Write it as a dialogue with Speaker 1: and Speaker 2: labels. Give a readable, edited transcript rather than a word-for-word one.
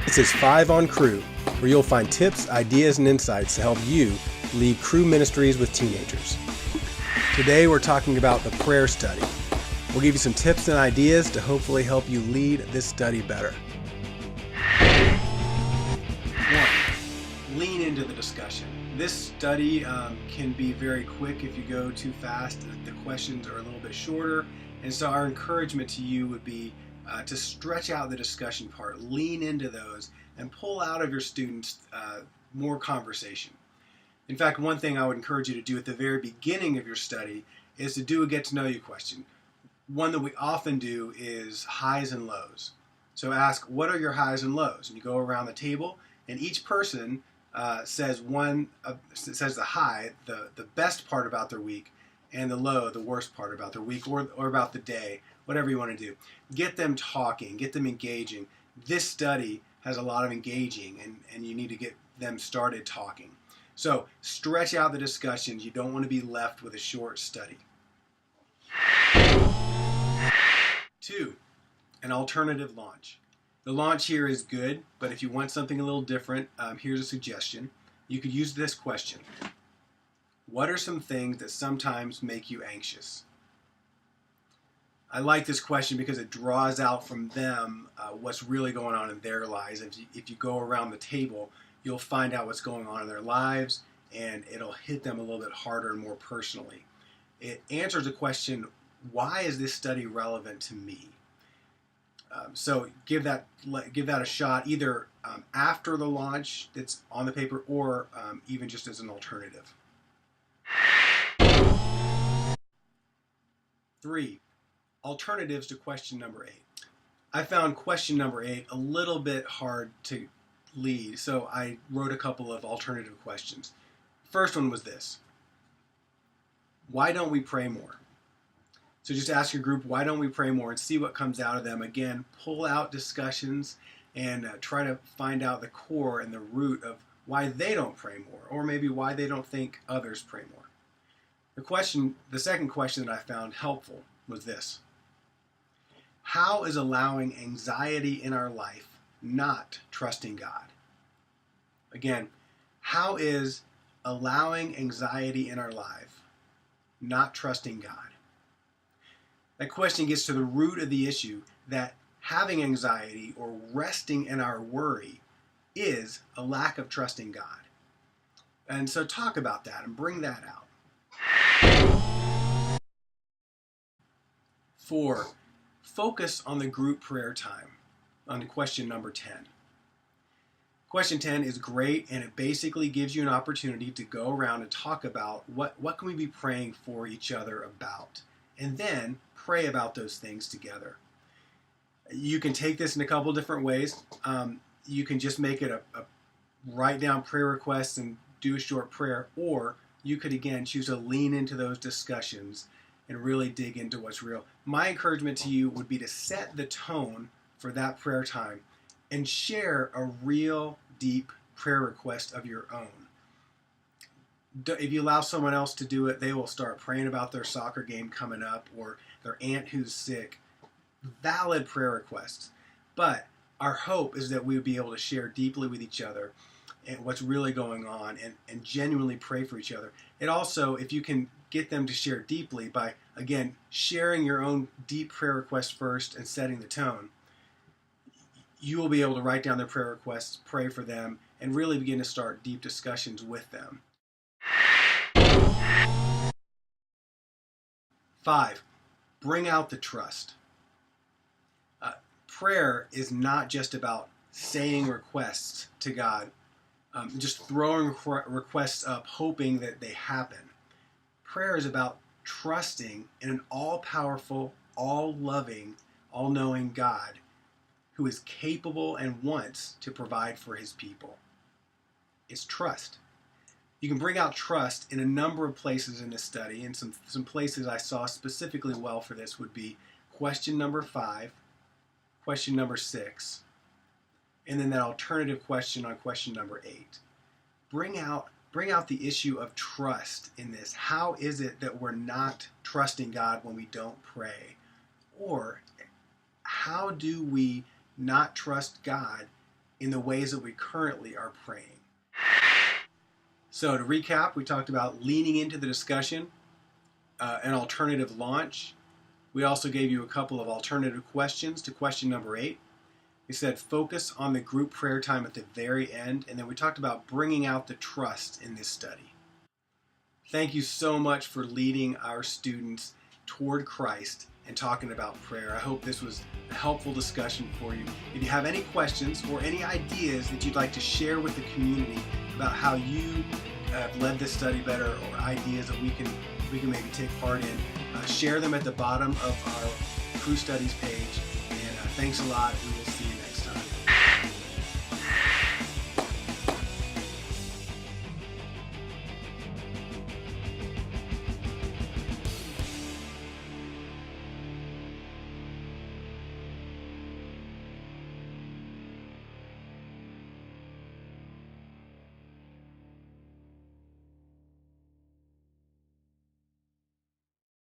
Speaker 1: This is 5 on Crew, where you'll find tips, ideas, and insights to help you lead crew ministries with teenagers. Today we're talking about the prayer study. We'll give you some tips and ideas to hopefully help you lead this study better. 1. Lean into the discussion. This study can be very quick if you go too fast. The questions are a little bit shorter, and so our encouragement to you would be to stretch out the discussion part, lean into those, and pull out of your students more conversation. In fact, one thing I would encourage you to do at the very beginning of your study is to do a get-to-know-you question. One that we often do is highs and lows. So ask, what are your highs and lows? And you go around the table, and each person says the high, the best part about their week, and the low, the worst part about their week or about the day, whatever you want to do. Get them talking, get them engaging. This study has a lot of engaging, and you need to get them started talking. So stretch out the discussions. You don't want to be left with a short study. 2, an alternative launch. The launch here is good, but if you want something a little different, here's a suggestion. You could use this question. What are some things that sometimes make you anxious? I like this question because it draws out from them what's really going on in their lives. If you go around the table, you'll find out what's going on in their lives, and it'll hit them a little bit harder and more personally. It answers the question, why is this study relevant to me? So give that a shot, either after the launch that's on the paper, or even just as an alternative. 3. Alternatives to question number 8. I found question number 8 a little bit hard to lead, so I wrote a couple of alternative questions. First one was this. Why don't we pray more? So just ask your group, why don't we pray more, and see what comes out of them. Again, pull out discussions and try to find out the core and the root of why they don't pray more, or maybe why they don't think others pray more. The second question that I found helpful was this. How is allowing anxiety in our life not trusting God? Again, how is allowing anxiety in our life not trusting God? That question gets to the root of the issue, that having anxiety or resting in our worry is a lack of trusting God. And so talk about that and bring that out. 4, focus on the group prayer time, on question number 10. Question 10 is great, and it basically gives you an opportunity to go around and talk about what can we be praying for each other about, and then pray about those things together. You can take this in a couple different ways. You can just make it a write down prayer requests and do a short prayer, or you could again choose to lean into those discussions and really dig into what's real. My encouragement to you would be to set the tone for that prayer time and share a real deep prayer request of your own. If you allow someone else to do it, they will start praying about their soccer game coming up or their aunt who's sick. Valid prayer requests. But our hope is that we would be able to share deeply with each other and what's really going on and genuinely pray for each other. It also, if you can get them to share deeply by, again, sharing your own deep prayer requests first and setting the tone, you will be able to write down their prayer requests, pray for them, and really begin to start deep discussions with them. 5, bring out the trust. Prayer is not just about saying requests to God, just throwing requests up, hoping that they happen. Prayer is about trusting in an all-powerful, all-loving, all-knowing God who is capable and wants to provide for his people. It's trust. You can bring out trust in a number of places in this study, and some places I saw specifically well for this would be question number 5, question number 6, and then that alternative question on question number 8. Bring out the issue of trust in this. How is it that we're not trusting God when we don't pray? Or how do we not trust God in the ways that we currently are praying. So to recap, we talked about leaning into the discussion, an alternative launch. We also gave you a couple of alternative questions to question number 8. We said focus on the group prayer time at the very end, and then we talked about bringing out the trust in this study. Thank you so much for leading our students toward Christ and talking about prayer. I hope this was a helpful discussion for you. If you have any questions or any ideas that you'd like to share with the community about how you have led this study better, or ideas that we can maybe take part in, share them at the bottom of our Crew Studies page. And thanks a lot.